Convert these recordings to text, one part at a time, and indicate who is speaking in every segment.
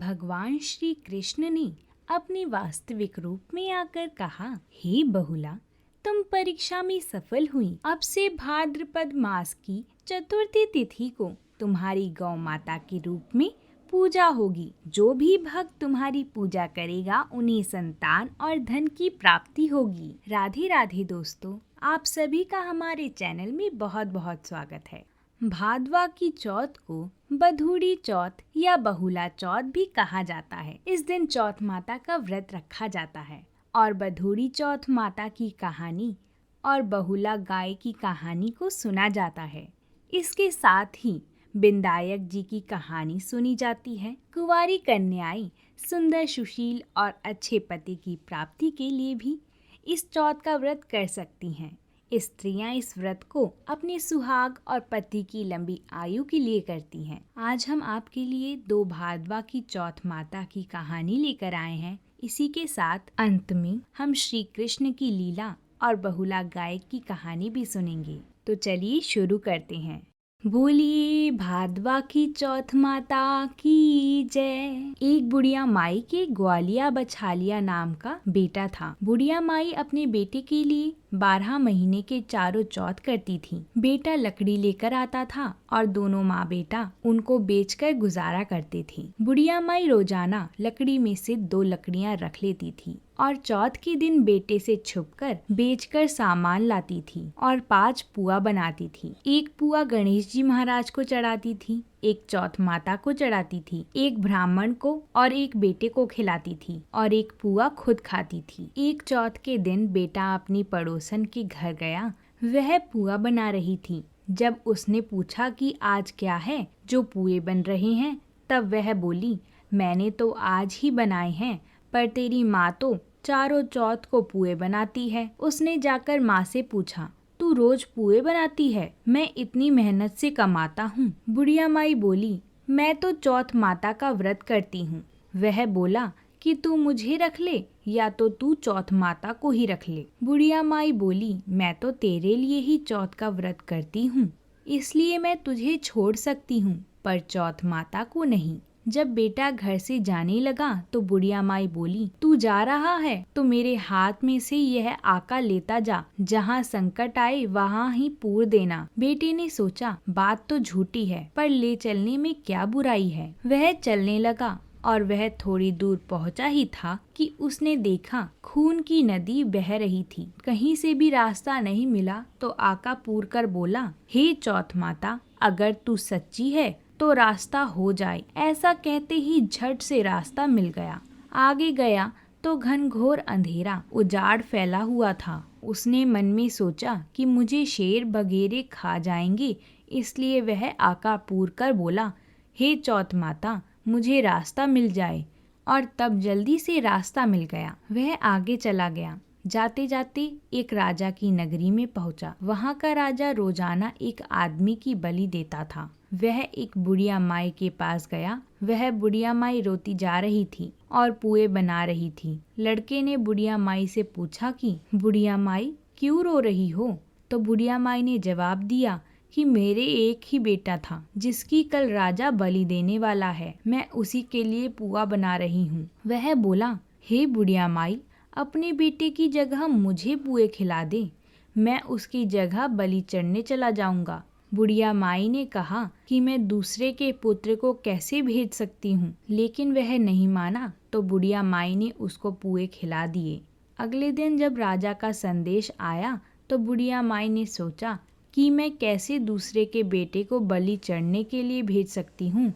Speaker 1: भगवान श्री कृष्ण ने अपने वास्तविक रूप में आकर कहा, हे बहुला, तुम परीक्षा में सफल हुई। अब से भाद्रपद मास की चतुर्थी तिथि को तुम्हारी गौ माता के रूप में पूजा होगी। जो भी भक्त तुम्हारी पूजा करेगा उन्हें संतान और धन की प्राप्ति होगी। राधे राधे दोस्तों, आप सभी का हमारे चैनल में बहुत बहुत स्वागत है। भादवा की चौथ को बधूड़ी चौथ या बहुला चौथ भी कहा जाता है। इस दिन चौथ माता का व्रत रखा जाता है और बधूड़ी चौथ माता की कहानी और बहुला गाय की कहानी को सुना जाता है। इसके साथ ही बिंदायक जी की कहानी सुनी जाती है। कुंवारी कन्याएं सुंदर, सुशील और अच्छे पति की प्राप्ति के लिए भी इस चौथ का व्रत कर सकती हैं। स्त्रियां इस व्रत को अपने सुहाग और पति की लंबी आयु के लिए करती हैं। आज हम आपके लिए 2 भादवा की चौथ माता की कहानी लेकर आए हैं। इसी के साथ अंत में हम श्री कृष्ण की लीला और बहुला गाय की कहानी भी सुनेंगे। तो चलिए शुरू करते हैं। बोलिए भादवा की चौथ माता की जय। एक बुढ़िया माई के ग्वालिया बछालिया नाम का बेटा था। बुढ़िया माई अपने बेटे के लिए 12 महीने के चारों चौथ करती थी। बेटा लकड़ी लेकर आता था और दोनों माँ बेटा उनको बेचकर गुजारा करते थे। बुढ़िया माई रोजाना लकड़ी में से 2 लकड़ियाँ रख लेती थी और चौथ के दिन बेटे से छुपकर बेचकर सामान लाती थी और 5 पुआ बनाती थी। एक पुआ गणेश जी महाराज को चढ़ाती थी, एक चौथ माता को चढ़ाती थी, एक ब्राह्मण को और एक बेटे को खिलाती थी और एक पुआ खुद खाती थी। एक चौथ के दिन बेटा अपनी पड़ोसन के घर गया। वह पुआ बना रही थी। जब उसने पूछा कि आज क्या है जो पुए बन रहे हैं, तब वह बोली, मैंने तो आज ही बनाए हैं, पर तेरी माँ तो चारों चौथ को पुए बनाती है। उसने जाकर माँ से पूछा, तू रोज पुए बनाती है? मैं इतनी मेहनत से कमाता हूँ। बुढ़िया माई बोली, मैं तो चौथ माता का व्रत करती हूँ। वह बोला कि तू मुझे रख ले या तो तू चौथ माता को ही रख ले। बुढ़िया माई बोली, मैं तो तेरे लिए ही चौथ का व्रत करती हूँ, इसलिए मैं तुझे छोड़ सकती हूँ, पर चौथ माता को नहीं। जब बेटा घर से जाने लगा तो बुढ़िया माई बोली, तू जा रहा है तो मेरे हाथ में से यह आका लेता जा, जहाँ संकट आए वहाँ ही पूर देना। बेटे ने सोचा, बात तो झूठी है, पर ले चलने में क्या बुराई है। वह चलने लगा और वह थोड़ी दूर पहुंचा ही था कि उसने देखा खून की नदी बह रही थी। कहीं से भी रास्ता नहीं मिला तो आका पूर कर बोला, हे चौथ माता, अगर तू सच्ची है तो रास्ता हो जाए। ऐसा कहते ही झट से रास्ता मिल गया। आगे गया तो घनघोर अंधेरा, उजाड़ फैला हुआ था। उसने मन में सोचा कि मुझे शेर बगेरे खा जाएंगे, इसलिए वह आका पूर कर बोला, हे चौथ माता, मुझे रास्ता मिल जाए। और तब जल्दी से रास्ता मिल गया। वह आगे चला गया। जाते जाते एक राजा की नगरी में पहुंचा। वहां का राजा रोजाना एक आदमी की बलि देता था। वह एक बुढ़िया माई के पास गया। वह बुढ़िया माई रोती जा रही थी और पुए बना रही थी। लड़के ने बुढ़िया माई से पूछा कि बुढ़िया माई, क्यों रो रही हो? तो बुढ़िया माई ने जवाब दिया कि मेरे एक ही बेटा था जिसकी कल राजा बलि देने वाला है, मैं उसी के लिए पुआ बना रही हूँ। वह बोला, हे बुढ़िया माई, अपने बेटे की जगह मुझे पुए खिला दे, मैं उसकी जगह बलि चढ़ने चला जाऊंगा। बुढ़िया माई ने कहा कि मैं दूसरे के पुत्र को कैसे भेज सकती हूँ, लेकिन वह नहीं माना तो बुढ़िया माई ने उसको पुए खिला दिए। अगले दिन जब राजा का संदेश आया तो बुढ़िया माई ने सोचा कि मैं कैसे दूसरे के बेटे को बलि चढ़ने के लिए भेज सकती हूँ,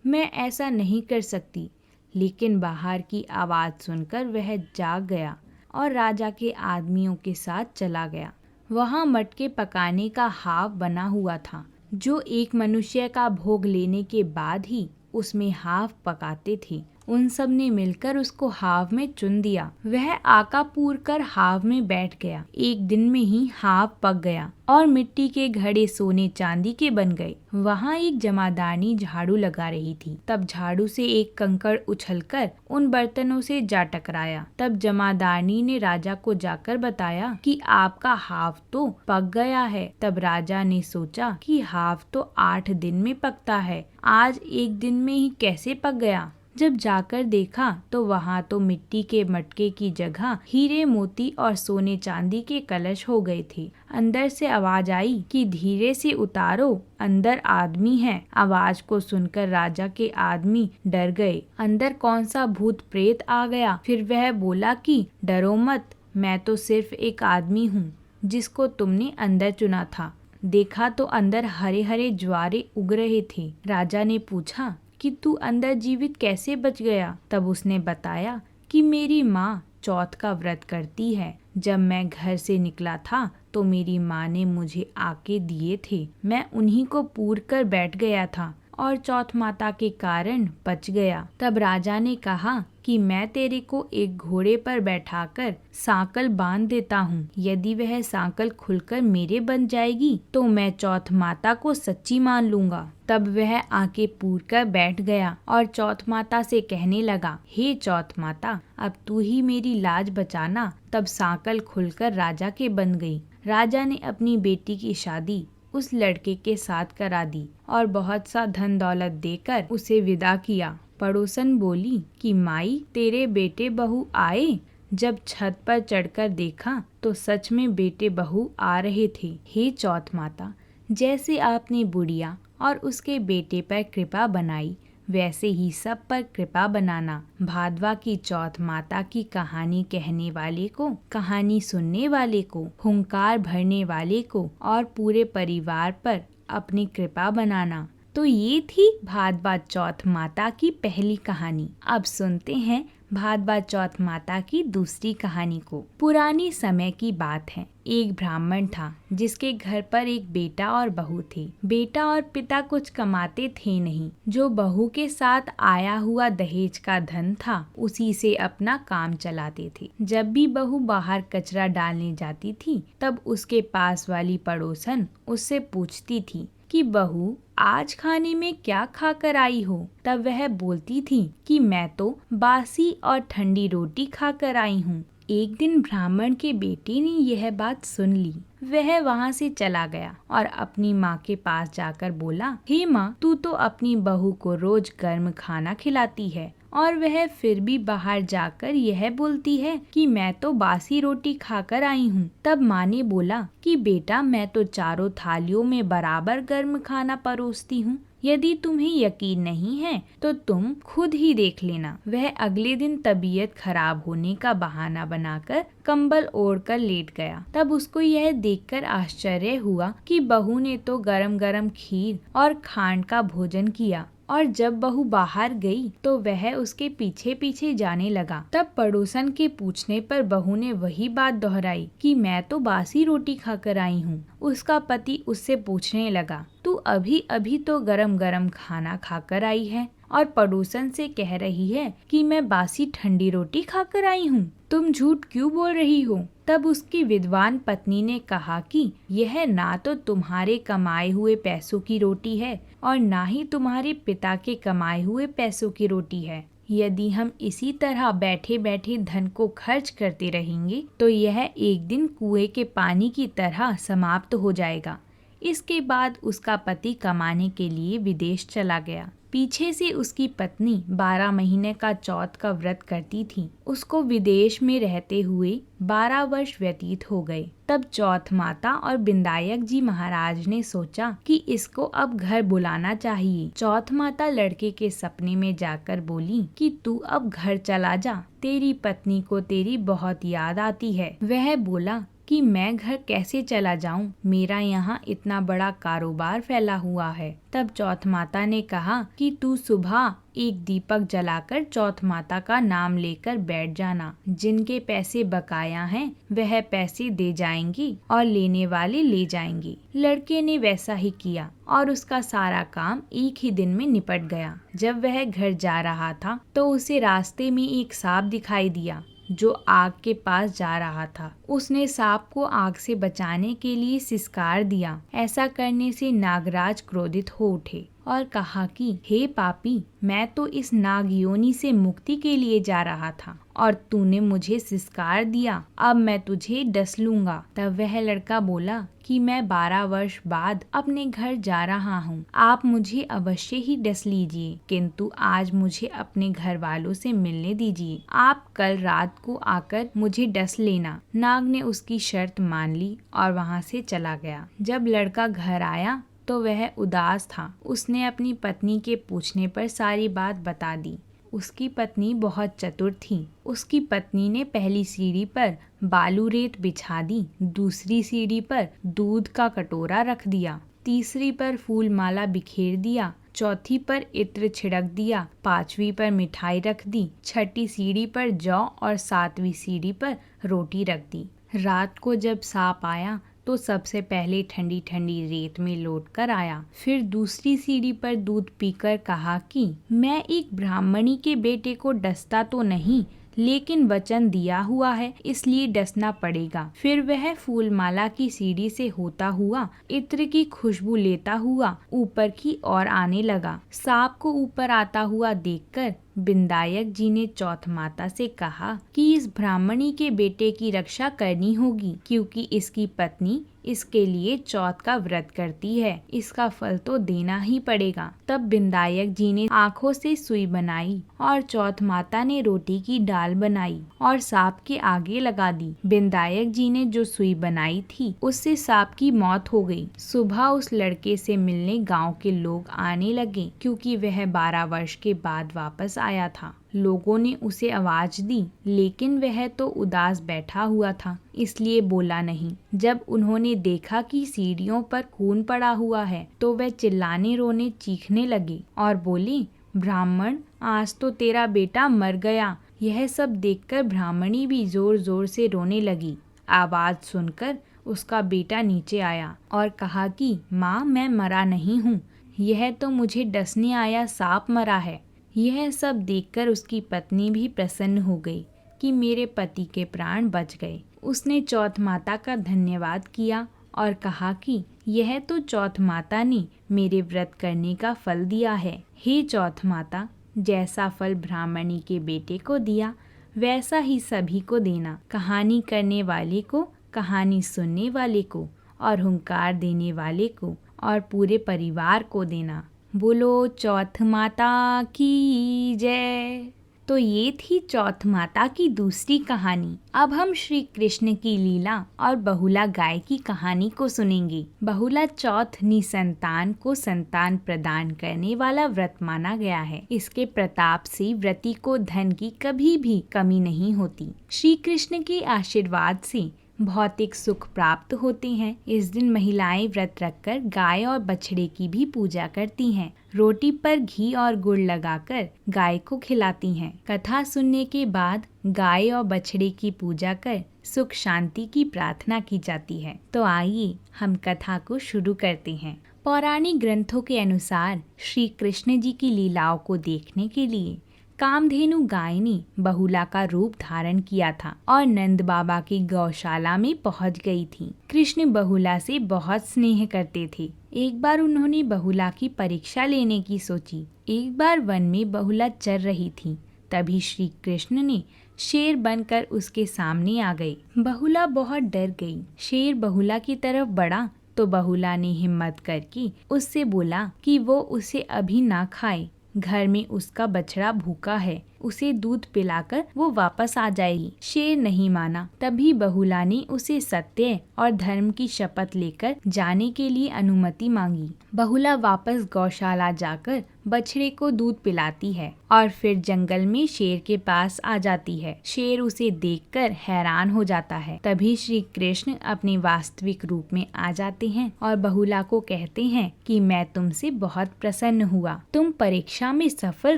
Speaker 1: मैं ऐसा नहीं कर सकती। लेकिन बाहर की आवाज़ सुनकर वह जाग गया और राजा के आदमियों के साथ चला गया। वहाँ मटके पकाने का हाव बना हुआ था, जो एक मनुष्य का भोग लेने के बाद ही उसमें हाव पकाते थे। उन सब ने मिलकर उसको हाव में चुन दिया। वह आका पूर कर हाव में बैठ गया। एक दिन में ही हाव पक गया और मिट्टी के घड़े सोने चांदी के बन गए। वहाँ एक जमादारनी झाड़ू लगा रही थी। तब झाड़ू से एक कंकड़ उछलकर उन बर्तनों से जा टकराया। तब जमादारनी ने राजा को जाकर बताया कि आपका हाव तो पक गया है। तब राजा ने सोचा कि हाव तो 8 दिन में पकता है, आज एक दिन में ही कैसे पक गया। जब जाकर देखा तो वहाँ तो मिट्टी के मटके की जगह हीरे मोती और सोने चांदी के कलश हो गए थे। अंदर से आवाज आई कि धीरे से उतारो, अंदर आदमी है। आवाज को सुनकर राजा के आदमी डर गए। अंदर कौन सा भूत प्रेत आ गया। फिर वह बोला कि डरो मत, मैं तो सिर्फ एक आदमी हूँ जिसको तुमने अंदर चुना था। देखा तो अंदर हरे हरे ज्वारे उग रहे थे। राजा ने पूछा कि तू अंदर जीवित कैसे बच गया। तब उसने बताया कि मेरी माँ चौथ का व्रत करती है। जब मैं घर से निकला था तो मेरी माँ ने मुझे आके दिए थे। मैं उन्हीं को पूर कर बैठ गया था और चौथ माता के कारण बच गया। तब राजा ने कहा कि मैं तेरे को एक घोड़े पर बैठाकर सांकल बांध देता हूँ। यदि वह सांकल खुलकर मेरे बन जाएगी तो मैं चौथ माता को सच्ची मान लूंगा। तब वह आके पूर कर बैठ गया और चौथ माता से कहने लगा, हे चौथ माता, अब तू ही मेरी लाज बचाना। तब सांकल खुलकर राजा के बन गई। राजा ने अपनी बेटी की शादी उस लड़के के साथ करा दी और बहुत सा धन दौलत देकर उसे विदा किया। पड़ोसन बोली कि माई, तेरे बेटे बहू आए। जब छत पर चढ़कर देखा तो सच में बेटे बहू आ रहे थे। हे चौथ माता, जैसे आपने बुढ़िया और उसके बेटे पर कृपा बनाई वैसे ही सब पर कृपा बनाना। भादवा की चौथ माता की कहानी कहने वाले को, कहानी सुनने वाले को, हुंकार भरने वाले को और पूरे परिवार पर अपनी कृपा बनाना। तो ये थी भादवा चौथ माता की पहली कहानी। अब सुनते हैं भादवा चौथ माता की दूसरी कहानी को। पुरानी समय की बात है। एक ब्राह्मण था जिसके घर पर एक बेटा और बहू थे। बेटा और पिता कुछ कमाते थे नहीं। जो बहू के साथ आया हुआ दहेज का धन था उसी से अपना काम चलाते थे। जब भी बहू बाहर कचरा डालने जाती थी तब उसके पास वाली पड़ोसन उससे पूछती थी कि बहू, आज खाने में क्या खाकर आई हो। तब वह बोलती थी कि मैं तो बासी और ठंडी रोटी खाकर आई हूँ। एक दिन ब्राह्मण के बेटे ने यह बात सुन ली। वह वहाँ से चला गया और अपनी माँ के पास जाकर बोला, हे माँ, तू तो अपनी बहू को रोज गर्म खाना खिलाती है और वह फिर भी बाहर जाकर यह बोलती है कि मैं तो बासी रोटी खाकर आई हूँ। तब माँ ने बोला कि बेटा, मैं तो चारों थालियों में बराबर गर्म खाना परोसती हूँ। यदि तुम्हें यकीन नहीं है तो तुम खुद ही देख लेना। वह अगले दिन तबीयत खराब होने का बहाना बनाकर कंबल ओढ़कर लेट गया। तब उसको यह देखकर आश्चर्य हुआ कि बहू ने तो गरम गरम खीर और खांड का भोजन किया और जब बहू बाहर गई तो वह उसके पीछे पीछे जाने लगा। तब पड़ोसन के पूछने पर बहू ने वही बात दोहराई कि मैं तो बासी रोटी खाकर आई हूँ। उसका पति उससे पूछने लगा, तू अभी अभी तो गरम गरम खाना खाकर आई है और पड़ोसन से कह रही है कि मैं बासी ठंडी रोटी खाकर आई हूँ। तुम झूठ क्यों बोल रही हो। तब उसकी विद्वान पत्नी ने कहा कि यह ना तो तुम्हारे कमाए हुए पैसों की रोटी है और ना ही तुम्हारे पिता के कमाए हुए पैसों की रोटी है। यदि हम इसी तरह बैठे बैठे धन को खर्च करते रहेंगे तो यह एक दिन कुएं के पानी की तरह समाप्त हो जाएगा। इसके बाद उसका पति कमाने के लिए विदेश चला गया। पीछे से उसकी पत्नी 12 महीने का चौथ का व्रत करती थी। उसको विदेश में रहते हुए 12 वर्ष व्यतीत हो गए। तब चौथ माता और बिंदायक जी महाराज ने सोचा कि इसको अब घर बुलाना चाहिए। चौथ माता लड़के के सपने में जाकर बोली कि तू अब घर चला जा, तेरी पत्नी को तेरी बहुत याद आती है। वह बोला कि मैं घर कैसे चला जाऊं, मेरा यहाँ इतना बड़ा कारोबार फैला हुआ है। तब चौथ माता ने कहा कि तू सुबह एक दीपक जलाकर चौथ माता का नाम लेकर बैठ जाना। जिनके पैसे बकाया हैं वह पैसे दे जाएंगी और लेने वाले ले जाएंगे। लड़के ने वैसा ही किया और उसका सारा काम एक ही दिन में निपट गया। जब वह घर जा रहा था तो उसे रास्ते में एक सांप दिखाई दिया जो आग के पास जा रहा था। उसने सांप को आग से बचाने के लिए सिसकार दिया। ऐसा करने से नागराज क्रोधित हो उठे और कहा कि हे पापी, मैं तो इस नाग योनि से मुक्ति के लिए जा रहा था और तूने मुझे सिस्कार दिया, अब मैं तुझे डस लूंगा। तब वह लड़का बोला कि मैं 12 वर्ष बाद अपने घर जा रहा हूँ, आप मुझे अवश्य ही डस लीजिए, किंतु आज मुझे अपने घर वालों से मिलने दीजिए। आप कल रात को आकर मुझे डस लेना। नाग ने उसकी शर्त मान ली और वहाँ से चला गया। जब लड़का घर आया तो वह उदास था। उसने अपनी पत्नी के पूछने पर सारी बात बता दी। उसकी पत्नी बहुत चतुर थी। उसकी पत्नी ने पहली सीढ़ी पर बालू रेत बिछा दी, दूसरी सीढ़ी पर दूध का कटोरा रख दिया, तीसरी पर फूल माला बिखेर दिया, चौथी पर इत्र छिड़क दिया, पांचवी पर मिठाई रख दी, छठी सीढ़ी पर जौ और सातवीं सीढ़ी पर रोटी रख दी। रात को जब सांप आया तो सबसे पहले ठंडी ठंडी रेत में लौट कर आया। फिर दूसरी सीढ़ी पर दूध पीकर कहा कि मैं एक ब्राह्मणी के बेटे को डसता तो नहीं, लेकिन वचन दिया हुआ है, इसलिए डसना पड़ेगा। फिर वह फूलमाला की सीढ़ी से होता हुआ इत्र की खुशबू लेता हुआ ऊपर की ओर आने लगा। सांप को ऊपर आता हुआ देखकर विंदायक जी ने चौथ माता से कहा कि इस ब्राह्मणी के बेटे की रक्षा करनी होगी, क्योंकि इसकी पत्नी इसके लिए चौथ का व्रत करती है, इसका फल तो देना ही पड़ेगा। तब विंदायक जी ने आंखों से सुई बनाई और चौथ माता ने रोटी की डाल बनाई और सांप के आगे लगा दी। विंदायक जी ने जो सुई बनाई थी उससे सांप की मौत हो गई। सुबह उस लड़के से मिलने गांव के लोग आने लगे, क्योंकि वह 12 वर्ष के बाद वापस आया था। लोगों ने उसे आवाज दी, लेकिन वह तो उदास बैठा हुआ था, इसलिए बोला नहीं। जब उन्होंने देखा कि सीढ़ियों पर खून पड़ा हुआ है तो वह चिल्लाने रोने चीखने लगे और बोले, ब्राह्मण, आज तो तेरा बेटा मर गया। यह सब देखकर ब्राह्मणी भी जोर जोर से रोने लगी। आवाज सुनकर उसका बेटा नीचे आया और कहा कि माँ, मैं मरा नहीं हूँ, यह तो मुझे डसने आया सांप मरा है। यह सब देखकर उसकी पत्नी भी प्रसन्न हो गई कि मेरे पति के प्राण बच गए। उसने चौथ माता का धन्यवाद किया और कहा कि यह तो चौथ माता ने मेरे व्रत करने का फल दिया है। हे चौथ माता, जैसा फल ब्राह्मणी के बेटे को दिया वैसा ही सभी को देना। कहानी करने वाले को, कहानी सुनने वाले को और हुंकार देने वाले को और पूरे परिवार को देना। बोलो चौथ माता की जय। तो ये थी चौथ माता की दूसरी कहानी। अब हम श्री कृष्ण की लीला और बहुला गाय की कहानी को सुनेंगे। बहुला चौथ निसंतान को संतान प्रदान करने वाला व्रत माना गया है। इसके प्रताप से व्रती को धन की कभी भी कमी नहीं होती। श्री कृष्ण के आशीर्वाद से भौतिक सुख प्राप्त होते हैं। इस दिन महिलाएं व्रत रखकर गाय और बछड़े की भी पूजा करती हैं। रोटी पर घी और गुड़ लगाकर गाय को खिलाती हैं। कथा सुनने के बाद गाय और बछड़े की पूजा कर सुख शांति की प्रार्थना की जाती है। तो आइए हम कथा को शुरू करते हैं। पौराणिक ग्रंथों के अनुसार श्री कृष्ण जी की लीलाओं को देखने के लिए कामधेनु गाय ने बहुला का रूप धारण किया था और नंद बाबा की गौशाला में पहुंच गई थी। कृष्ण बहुला से बहुत स्नेह करते थे। एक बार उन्होंने बहुला की परीक्षा लेने की सोची। एक बार वन में बहुला चर रही थी, तभी श्री कृष्ण ने शेर बनकर उसके सामने आ गए। बहुला बहुत डर गई। शेर बहुला की तरफ बढ़ा तो बहुला ने हिम्मत करके उससे बोला कि वो उसे अभी ना खाए, घर में उसका बछड़ा भूखा है, उसे दूध पिलाकर वो वापस आ जाएगी। शेर नहीं माना। तभी बहुला ने उसे सत्य और धर्म की शपथ लेकर जाने के लिए अनुमति मांगी। बहुला वापस गौशाला जाकर बछड़े को दूध पिलाती है और फिर जंगल में शेर के पास आ जाती है। शेर उसे देखकर हैरान हो जाता है। तभी श्री कृष्ण अपने वास्तविक रूप में आ जाते हैं और बहुला को कहते हैं कि मैं तुमसे बहुत प्रसन्न हुआ, तुम परीक्षा में सफल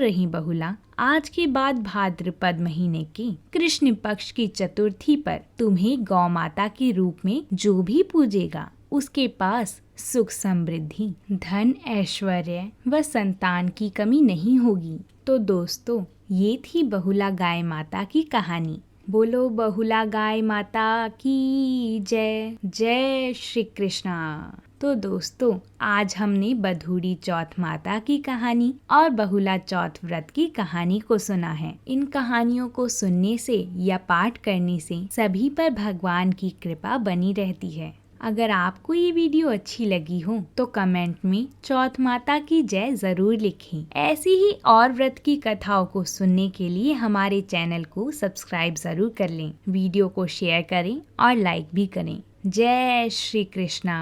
Speaker 1: रही बहुला। आज के बाद भाद्रपद महीने के कृष्ण पक्ष की चतुर्थी पर तुम्हें गौ माता के रूप में जो भी पूजेगा उसके पास सुख समृद्धि, धन, ऐश्वर्य व संतान की कमी नहीं होगी। तो दोस्तों, ये थी बहुला गाय माता की कहानी। बोलो बहुला गाय माता की जय। जय श्री कृष्णा। तो दोस्तों, आज हमने बधूड़ी चौथ माता की कहानी और बहुला चौथ व्रत की कहानी को सुना है। इन कहानियों को सुनने से या पाठ करने से सभी पर भगवान की कृपा बनी रहती है। अगर आपको ये वीडियो अच्छी लगी हो तो कमेंट में चौथ माता की जय जरूर लिखें। ऐसी ही और व्रत की कथाओं को सुनने के लिए हमारे चैनल को सब्सक्राइब जरूर कर लें। वीडियो को शेयर करें और लाइक भी करें। जय श्री कृष्णा।